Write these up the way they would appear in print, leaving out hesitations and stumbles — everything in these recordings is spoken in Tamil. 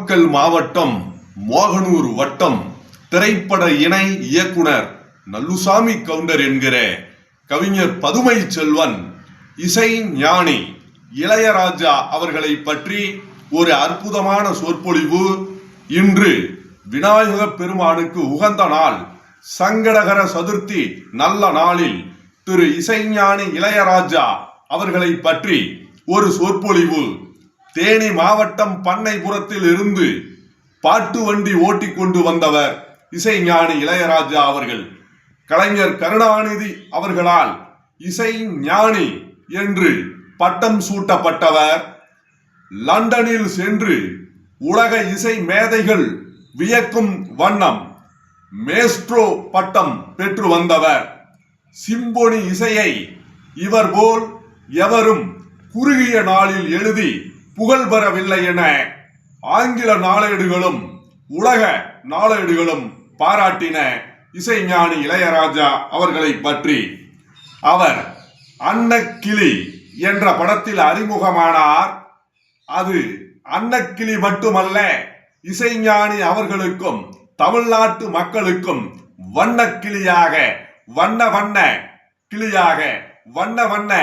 நாமக்கல் மாவட்டம் மோகனூர் வட்டம் திரைப்பட இணை இயக்குனர் நல்லுசாமி கவுண்டர் என்கிற கவிஞர் பதுமை செல்வன் இசை ஞானி இளையராஜா அவர்களை பற்றி ஒரு அற்புதமான சொற்பொழிவு. இன்று விநாயக பெருமானுக்கு உகந்த நாள், சங்கடகர சதுர்த்தி நல்ல நாளில் திரு இசைஞானி இளையராஜா அவர்களை பற்றி ஒரு சொற்பொழிவு. தேனி மாவட்டம் பண்ணைபுரத்தில் இருந்து பாட்டு வண்டி ஓட்டி கொண்டு வந்தவர் இசைஞானி இளையராஜா அவர்கள். கலைஞர் கருணாநிதி அவர்களால் இசை ஞானி என்று பட்டம் சூட்டப்பட்டவர். லண்டனில் சென்று உலக இசை மேதைகள் வியக்கும் வண்ணம் மேஸ்ட்ரோ பட்டம் பெற்று வந்தவர். சிம்பொனி இசையை இவர் போல் எவரும் குறுகிய நாளில் எழுதி புகழ் பெறவில்லை என ஆங்கில நாளேடுகளும் உலக நாளேடுகளும் பாராட்டின இசைஞானி இளையராஜா அவர்களை பற்றி. அவர் அன்னக்கிளி என்ற படத்தில் அறிமுகமானார். அது அன்னக்கிளி மட்டுமல்ல, இசைஞானி அவர்களுக்கும் தமிழ்நாட்டு மக்களுக்கும் வண்ணக்கிளியாக வண்ண வண்ண கிளியாக வண்ண வண்ண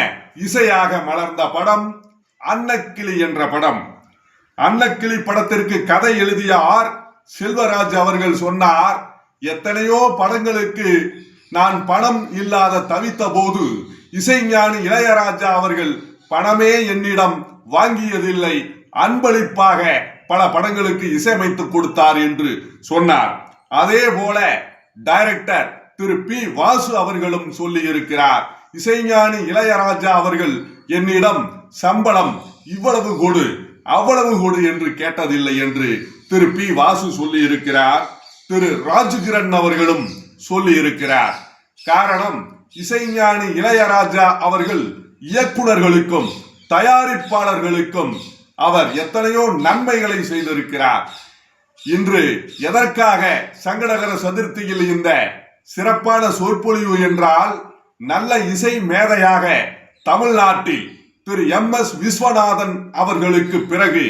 இசையாக மலர்ந்த படம் அன்னக்கிளி என்ற படம். அன்னக்கிளி படத்திற்கு கதை எழுதிய ஆர் செல்வராஜ் அவர்கள் சொன்னார், எத்தனையோ படங்களுக்கு நான் பணம் இல்லாத தவித்த போது இசைஞானி இளையராஜா அவர்கள் பணமே என்னிடம் வாங்கியதில்லை, அன்பளிப்பாக பல படங்களுக்கு இசையமைத்து கொடுத்தார் என்று சொன்னார். அதே போல டைரக்டர் திரு பி வாசு அவர்களும் சொல்லி இருக்கிறார், இசைஞானி இளையராஜா அவர்கள் என்னிடம் சம்பளம் இவ்வளவு கொடு அவ்வளவு கொடு என்று கேட்டதில்லை என்று திரு பி வாசு சொல்லி இருக்கிறார். திரு ராஜ்கிரண் அவர்களும் சொல்லி இருக்கிறார். காரணம், இசைஞானி இளையராஜா அவர்கள் இயக்குனர்களுக்கும் தயாரிப்பாளர்களுக்கும் அவர் எத்தனையோ நன்மைகளை செய்திருக்கிறார். இன்று எதற்காக சங்கடகர சதுர்த்தியில் இந்த சிறப்பான சொற்பொழிவு என்றால், நல்ல இசை மேதையாக தமிழ்நாட்டில் திரு எம்.எஸ். விஸ்வநாதன் அவர்களுக்கு பிறகு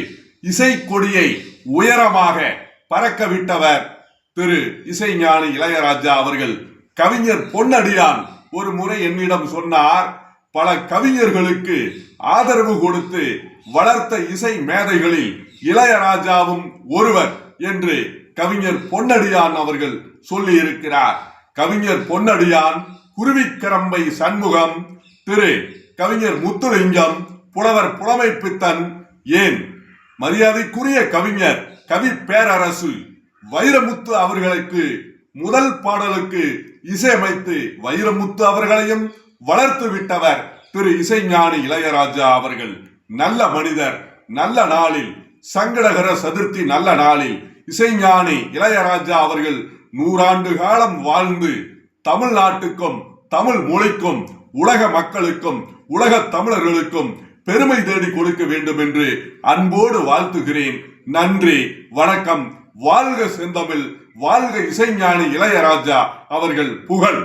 இசை கொடியை உயரமாக பறக்க விட்டவர் திரு இசைஞானி இளையராஜா அவர்கள். கவிஞர் பொன்னடியான் ஒரு முறை என்னிடம் சொன்னார், பல கவிஞர்களுக்கு ஆதரவு கொடுத்து வளர்த்த இசை மேதைகளில் இளையராஜாவும் ஒருவர் என்று கவிஞர் பொன்னடியான் அவர்கள் சொல்லி இருக்கிறார். கவிஞர் பொன்னடியான், குருவிக்கரம்பை சண்முகம், திரு கவிஞர் முத்துலிங்கம், புலவர் புலமை பித்தன், ஏன் மரியாதைக்குரிய கவிஞர் கவி பேரரசு வைரமுத்து அவர்களுக்கு முதல் பாடலுக்கு இசையமைத்து வைரமுத்து அவர்களையும் வளர்த்து விட்டவர் திரு இசைஞானி இளையராஜா அவர்கள். நல்ல மனிதர். நல்ல நாளில், சங்கடகர சதுர்த்தி நல்ல நாளில் இசைஞானி இளையராஜா அவர்கள் 100 ஆண்டு காலம் வாழ்ந்து தமிழ்நாட்டுக்கும் தமிழ் மொழிக்கும் உலக மக்களுக்கும் உலக தமிழர்களுக்கும் பெருமை தேடி கொடுக்க வேண்டும் என்று அன்போடு வாழ்த்துகிறேன். நன்றி, வணக்கம். வாழ்க செந்தமிழ், வாழ்க இசைஞானி இளையராஜா அவர்கள் புகழ்.